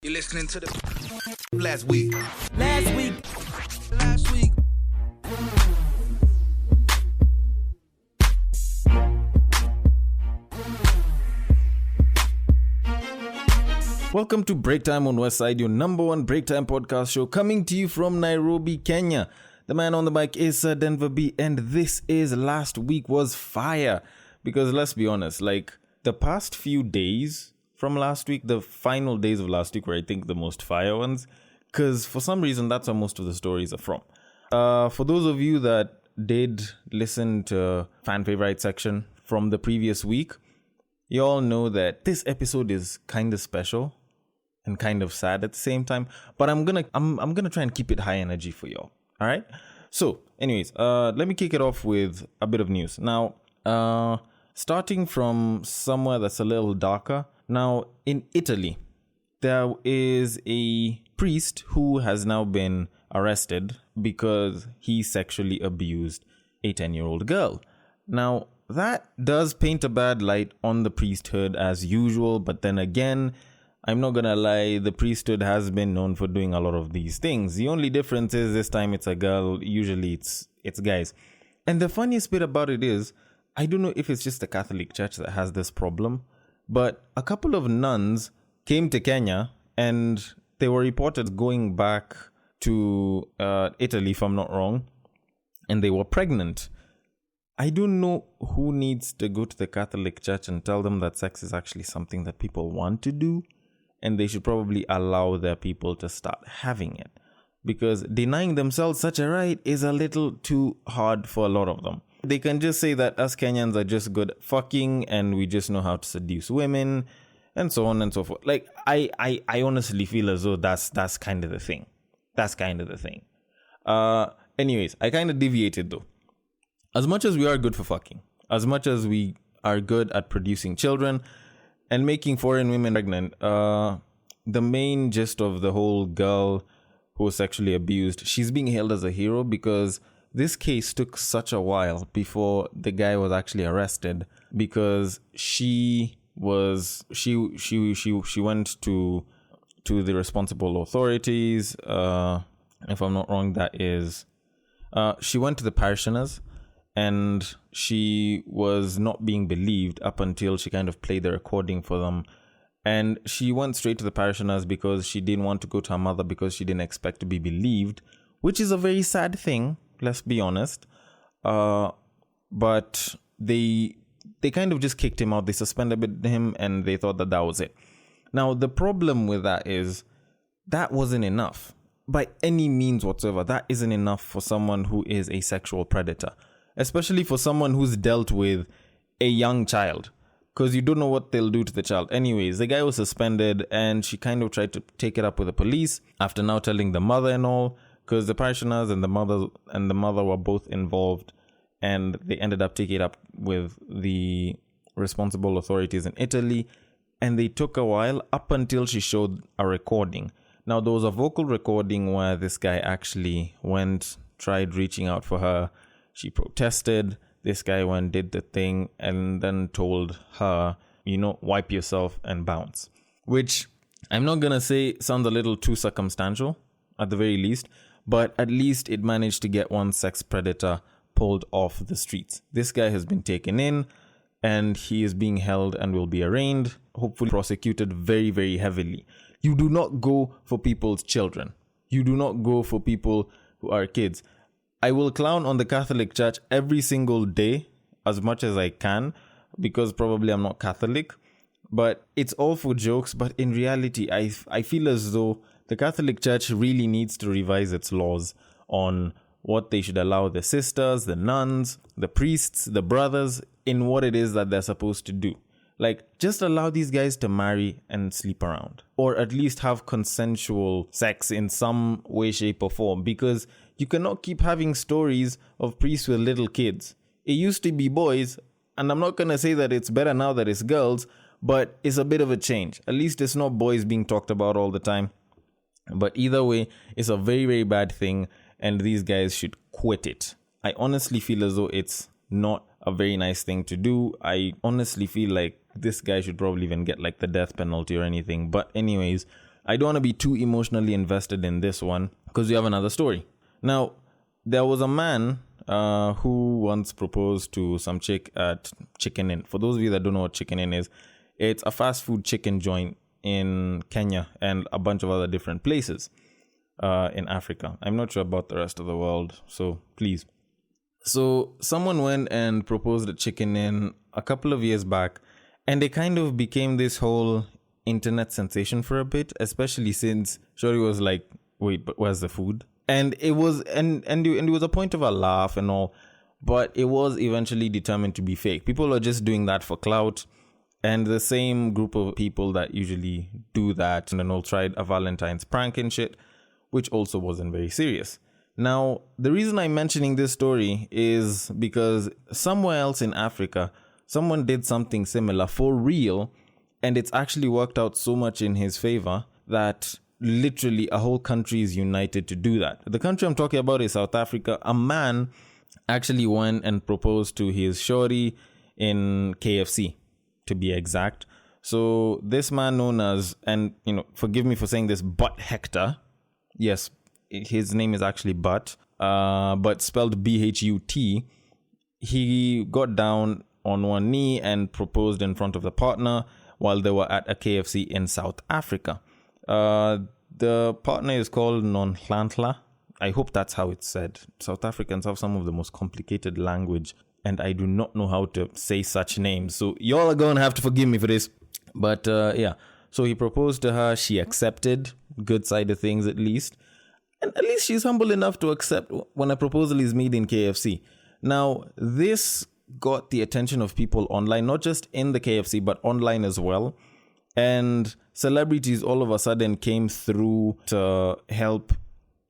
You're listening to the last week. Welcome to Break Time on Westside, your number one break time podcast show, coming to you from Nairobi, Kenya. The man on the mic is Sir Denver B, and this is Last Week Was Fire. Because let's be honest, like the past few days from last week, the final days of last week were, I think, the most fire ones. Because for some reason, that's where most of the stories are from. For those of you that did listen to fan favorite section from the previous week, you all know that this episode is kind of special and kind of sad at the same time. But I'm gonna try and keep it high energy for y'all. All right. So, anyways, let me kick it off with a bit of news. Now, starting from somewhere that's a little darker. Now, in Italy, there is a priest who has now been arrested because he sexually abused a 10-year-old girl. Now, that does paint a bad light on the priesthood as usual, but then again, I'm not gonna lie, the priesthood has been known for doing a lot of these things. The only difference is this time it's a girl, usually it's guys. And the funniest bit about it is, I don't know if it's just the Catholic Church that has this problem, but a couple of nuns came to Kenya and they were reported going back to Italy, if I'm not wrong, and they were pregnant. I don't know who needs to go to the Catholic Church and tell them that sex is actually something that people want to do, and they should probably allow their people to start having it, because denying themselves such a right is a little too hard for a lot of them. They can just say that us Kenyans are just good at fucking and we just know how to seduce women and so on and so forth. Like, I honestly feel as though that's kind of the thing. That's kind of the thing. Anyways, I kind of deviated though. As much as we are good for fucking, as much as we are good at producing children and making foreign women pregnant, the main gist of the whole girl who was sexually abused, she's being hailed as a hero because this case took such a while before the guy was actually arrested, because she went to the responsible authorities. If I'm not wrong, that is, she went to the parishioners, and she was not being believed up until she kind of played the recording for them. And she went straight to the parishioners because she didn't want to go to her mother because she didn't expect to be believed, which is a very sad thing, let's be honest. But they kind of just kicked him out. They suspended him and they thought that was it. Now, the problem with that is that wasn't enough. By any means whatsoever, that isn't enough for someone who is a sexual predator. Especially for someone who's dealt with a young child, because you don't know what they'll do to the child. Anyways, the guy was suspended and she kind of tried to take it up with the police after now telling the mother and all, because the parishioners and the mother were both involved, and they ended up taking it up with the responsible authorities in Italy, and they took a while up until she showed a recording. Now, there was a vocal recording where this guy actually tried reaching out for her. She protested. This guy went, did the thing, and then told her, wipe yourself and bounce. Which I'm not going to say sounds a little too circumstantial, at the very least, but at least it managed to get one sex predator pulled off the streets. This guy has been taken in, and he is being held and will be arraigned, hopefully prosecuted very, very heavily. You do not go for people's children. You do not go for people who are kids. I will clown on the Catholic Church every single day as much as I can, because probably I'm not Catholic, but it's all for jokes. But in reality, I feel as though the Catholic Church really needs to revise its laws on what they should allow the sisters, the nuns, the priests, the brothers in what it is that they're supposed to do. Like, just allow these guys to marry and sleep around, or at least have consensual sex in some way, shape, or form, because you cannot keep having stories of priests with little kids. It used to be boys, and I'm not going to say that it's better now that it's girls, but it's a bit of a change. At least it's not boys being talked about all the time. But either way, it's a very, very bad thing, and these guys should quit it. I honestly feel as though it's not a very nice thing to do. I honestly feel like this guy should probably even get like the death penalty or anything. But anyways, I don't want to be too emotionally invested in this one because we have another story. Now, there was a man who once proposed to some chick at Chicken Inn. For those of you that don't know what Chicken Inn is, it's a fast food chicken joint in Kenya and a bunch of other different places in Africa. I'm not sure about the rest of the world, so please. So someone went and proposed at Chicken Inn a couple of years back, and it kind of became this whole internet sensation for a bit, especially since Shorty was like, wait, but where's the food? And it was and it was a point of a laugh and all, but it was eventually determined to be fake. People are just doing that for clout, and the same group of people that usually do that and then all tried a Valentine's prank and shit, which also wasn't very serious. Now, the reason I'm mentioning this story is because somewhere else in Africa, someone did something similar for real, and it's actually worked out so much in his favor that literally a whole country is united to do that. The country I'm talking about is South Africa. A man actually went and proposed to his shorty in KFC, to be exact. So this man known as, and forgive me for saying this, Butt Hector. Yes, his name is actually Butt, but spelled B-H-U-T. He got down on one knee and proposed in front of the partner while they were at a KFC in South Africa. The partner is called Nonhlanhla. I hope that's how it's said. South Africans have some of the most complicated language, and I do not know how to say such names. So y'all are going to have to forgive me for this. But yeah, so he proposed to her. She accepted. Good side of things, at least. And at least she's humble enough to accept when a proposal is made in KFC. Now, this got the attention of people online, not just in the KFC, but online as well. And celebrities all of a sudden came through to help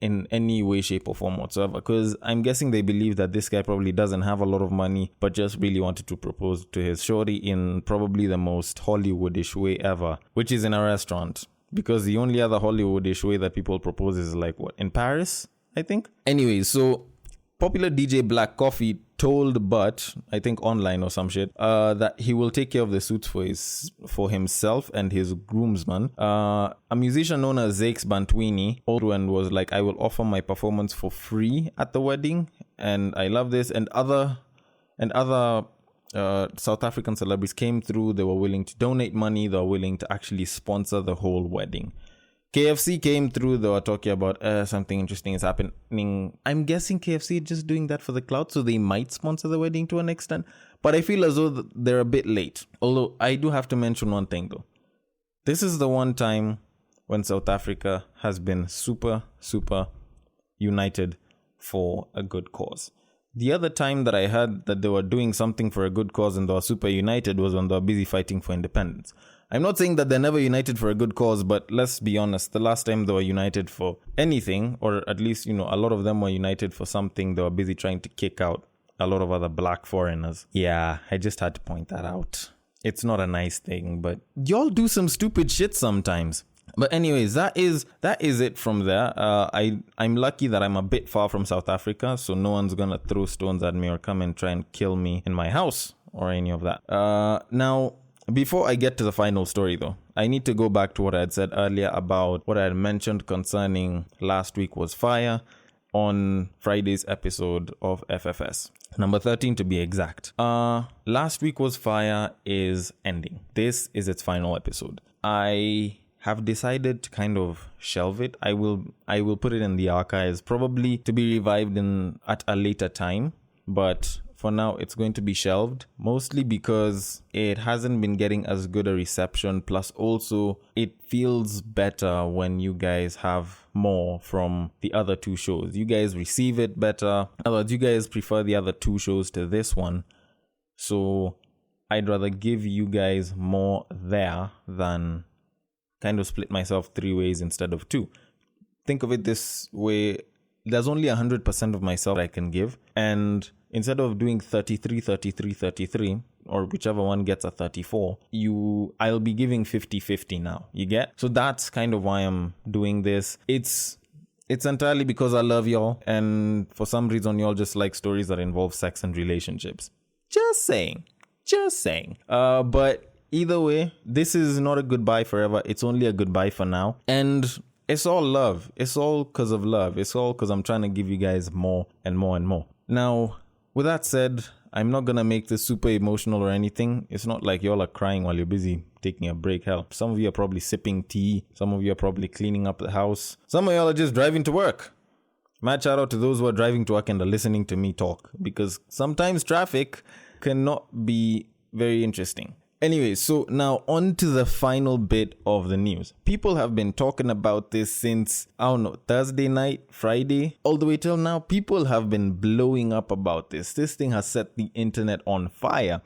in any way, shape, or form whatsoever. Because I'm guessing they believe that this guy probably doesn't have a lot of money, but just really wanted to propose to his shorty in probably the most Hollywoodish way ever, which is in a restaurant. Because the only other Hollywoodish way that people propose is like, what, in Paris, I think? Anyway, so popular DJ Black Coffee told Butt, I think online or some shit, that he will take care of the suits for himself and his groomsman. A musician known as Zakes Bantwini and was like, I will offer my performance for free at the wedding, and I love this. And other South African celebrities came through. They were willing to donate money. They were willing to actually sponsor the whole wedding. KFC came through. They were talking about something interesting is happening. I'm guessing KFC is just doing that for the clout, so they might sponsor the wedding to an extent. But I feel as though they're a bit late. Although I do have to mention one thing though. This is the one time when South Africa has been super, super united for a good cause. The other time that I heard that they were doing something for a good cause and they were super united was when they were busy fighting for independence. I'm not saying that they're never united for a good cause, but let's be honest, the last time they were united for anything, or at least, a lot of them were united for something, they were busy trying to kick out a lot of other black foreigners. Yeah, I just had to point that out. It's not a nice thing, but y'all do some stupid shit sometimes. But anyways, that is it from there. I'm lucky that I'm a bit far from South Africa, so no one's gonna throw stones at me or come and try and kill me in my house or any of that. Now, before I get to the final story though, I need to go back to what I had said earlier about what I had mentioned concerning last week was fire on Friday's episode of FFS. Number 13 to be exact. Last week was fire is ending. This is its final episode. I have decided to kind of shelve it. I will put it in the archives, probably to be revived at a later time. But for now, it's going to be shelved, mostly because it hasn't been getting as good a reception. Plus, also, it feels better when you guys have more from the other two shows. You guys receive it better. In other words, you guys prefer the other two shows to this one. So I'd rather give you guys more there than kind of split myself 3 ways instead of 2. Think of it this way. There's only 100% of myself I can give. And instead of doing 33, 33, 33, or whichever one gets a 34, I'll be giving 50-50 now. You get? So that's kind of why I'm doing this. It's entirely because I love y'all. And for some reason, y'all just like stories that involve sex and relationships. Just saying. But either way, this is not a goodbye forever. It's only a goodbye for now. And it's all love. It's all because of love. It's all because I'm trying to give you guys more and more and more. Now, with that said, I'm not going to make this super emotional or anything. It's not like y'all are crying while you're busy taking a break. Hell, some of you are probably sipping tea. Some of you are probably cleaning up the house. Some of y'all are just driving to work. Mad shout out to those who are driving to work and are listening to me talk, because sometimes traffic cannot be very interesting. Anyway, so now on to the final bit of the news. People have been talking about this since, Thursday night, Friday, all the way till now. People have been blowing up about this. This thing has set the internet on fire.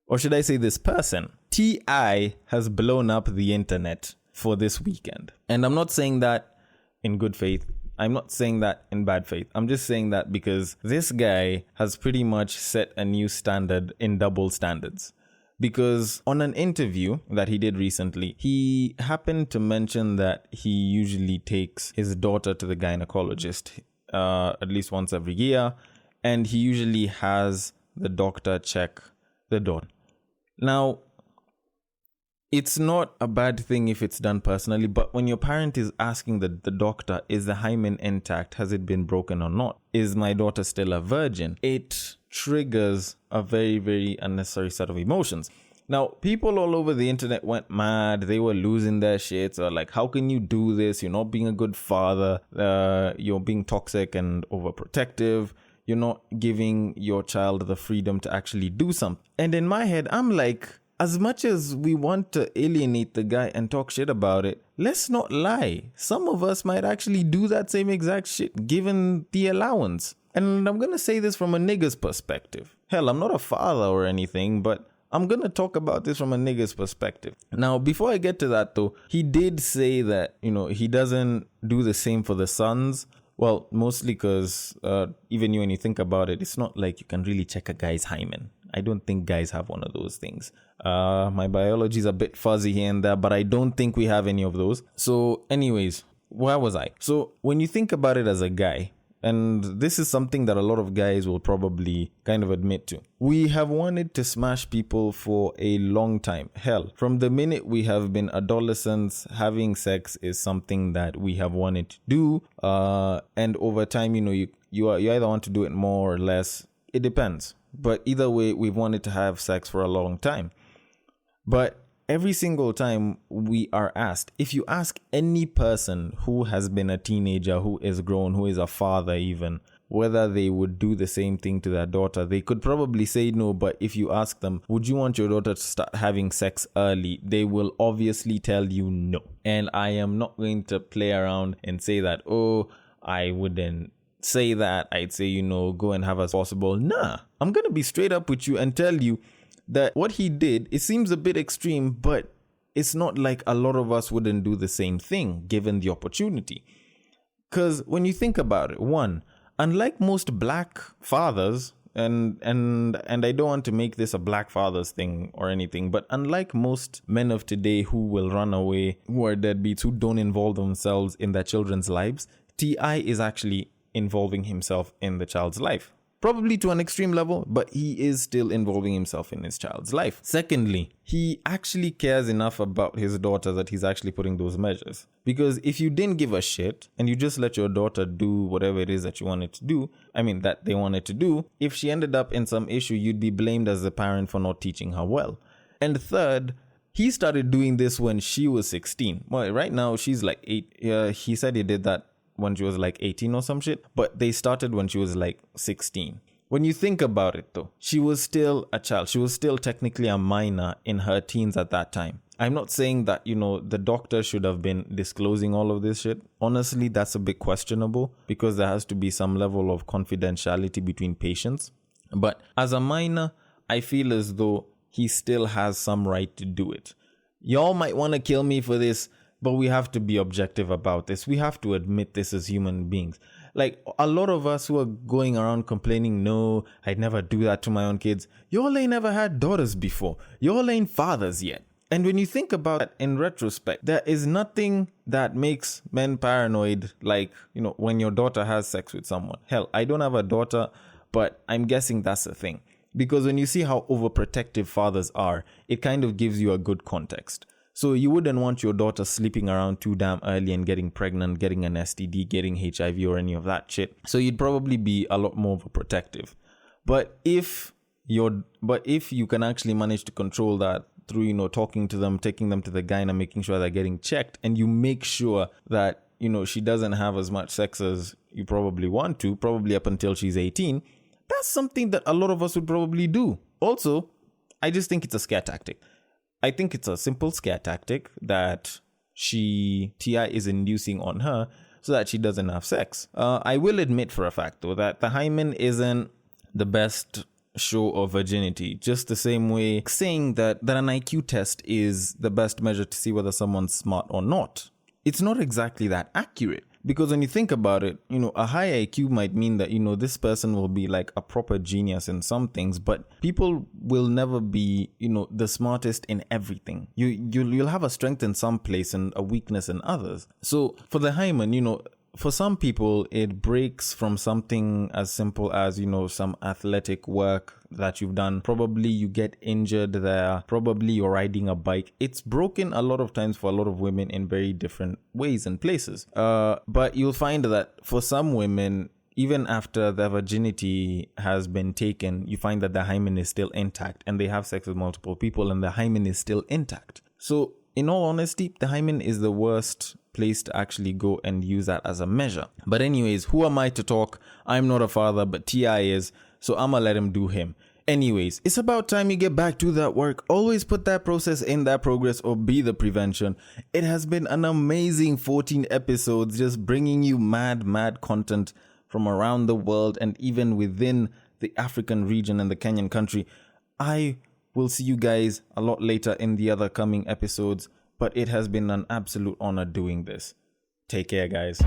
Or should I say this person? T.I. has blown up the internet for this weekend. And I'm not saying that in good faith. I'm not saying that in bad faith. I'm just saying that because this guy has pretty much set a new standard in double standards. Because on an interview that he did recently, he happened to mention that he usually takes his daughter to the gynecologist at least once every year. And he usually has the doctor check the daughter. Now, it's not a bad thing if it's done personally, but when your parent is asking the doctor, is the hymen intact? Has it been broken or not? Is my daughter still a virgin? It triggers a very, very unnecessary set of emotions. Now, people all over the internet went mad. They were losing their shit. Or like, how can you do this? You're not being a good father. You're being toxic and overprotective. You're not giving your child the freedom to actually do something. And in my head, I'm like, as much as we want to alienate the guy and talk shit about it, let's not lie. Some of us might actually do that same exact shit, given the allowance. And I'm going to say this from a nigger's perspective. Hell, I'm not a father or anything, but I'm going to talk about this from a nigger's perspective. Now, before I get to that, though, he did say that, he doesn't do the same for the sons. Well, mostly because even when you think about it, it's not like you can really check a guy's hymen. I don't think guys have one of those things. My biology is a bit fuzzy here and there, but I don't think we have any of those. So anyways, where was I? So when you think about it as a guy, and this is something that a lot of guys will probably kind of admit to, we have wanted to smash people for a long time. Hell, from the minute we have been adolescents, having sex is something that we have wanted to do. And over time, you either want to do it more or less. It depends. But either way, we've wanted to have sex for a long time. But every single time we are asked, if you ask any person who has been a teenager, who is grown, who is a father even, whether they would do the same thing to their daughter, they could probably say no. But if you ask them, would you want your daughter to start having sex early? They will obviously tell you no. And I am not going to play around and say that, I wouldn't say that. I'd say, go and have as possible. Nah, I'm going to be straight up with you and tell you that what he did, it seems a bit extreme, but it's not like a lot of us wouldn't do the same thing given the opportunity. Because when you think about it, one, unlike most black fathers, and I don't want to make this a black fathers thing or anything, but unlike most men of today who will run away, who are deadbeats, who don't involve themselves in their children's lives, T.I. is actually involving himself in the child's life. Probably to an extreme level, but he is still involving himself in his child's life. Secondly, he actually cares enough about his daughter that he's actually putting those measures. Because if you didn't give a shit and you just let your daughter do whatever it is that you wanted to do, that they wanted to do, if she ended up in some issue, you'd be blamed as the parent for not teaching her well. And third, he started doing this when she was 16. Well, right now she's like 8. He said he did that when she was like 18 or some shit, but they started when she was like 16. When you think about it though, she was still a child. She was still technically a minor in her teens at that time. I'm not saying that, the doctor should have been disclosing all of this shit. Honestly, that's a bit questionable because there has to be some level of confidentiality between patients. But as a minor, I feel as though he still has some right to do it. Y'all might want to kill me for this, but we have to be objective about this. We have to admit this as human beings. Like, a lot of us who are going around complaining, no, I'd never do that to my own kids. Y'all ain't never had daughters before. Y'all ain't fathers yet. And when you think about it in retrospect, there is nothing that makes men paranoid like, when your daughter has sex with someone. Hell, I don't have a daughter, but I'm guessing that's a thing. Because when you see how overprotective fathers are, it kind of gives you a good context. So you wouldn't want your daughter sleeping around too damn early and getting pregnant, getting an STD, getting HIV or any of that shit. So you'd probably be a lot more overprotective. But if you can actually manage to control that through, talking to them, taking them to the gyna, making sure they're getting checked, and you make sure that, she doesn't have as much sex as you probably want to, probably up until she's 18, that's something that a lot of us would probably do. Also, I just think it's a scare tactic. I think it's a simple scare tactic that T.I. is inducing on her so that she doesn't have sex. I will admit for a fact, though, that the hymen isn't the best show of virginity. Just the same way saying that an IQ test is the best measure to see whether someone's smart or not. It's not exactly that accurate. Because when you think about it, a high IQ might mean that, this person will be like a proper genius in some things, but people will never be, the smartest in everything. You'll have a strength in some place and a weakness in others. So for the hymen, for some people, it breaks from something as simple as, some athletic work that you've done. Probably you get injured there. Probably you're riding a bike. It's broken a lot of times for a lot of women in very different ways and places. But you'll find that for some women, even after their virginity has been taken, you find that the hymen is still intact and they have sex with multiple people and the hymen is still intact. So in all honesty, the hymen is the worst place to actually go and use that as a measure. But anyways, who am I to talk? I'm not a father, but T.I. is, so I'ma let him do him. Anyways, it's about time you get back to that work. Always put that process in that progress or be the prevention. It has been an amazing 14 episodes just bringing you mad content from around the world and even within the African region and the Kenyan country. I will see you guys a lot later in the other coming episodes, but it has been an absolute honor doing this. Take care, guys.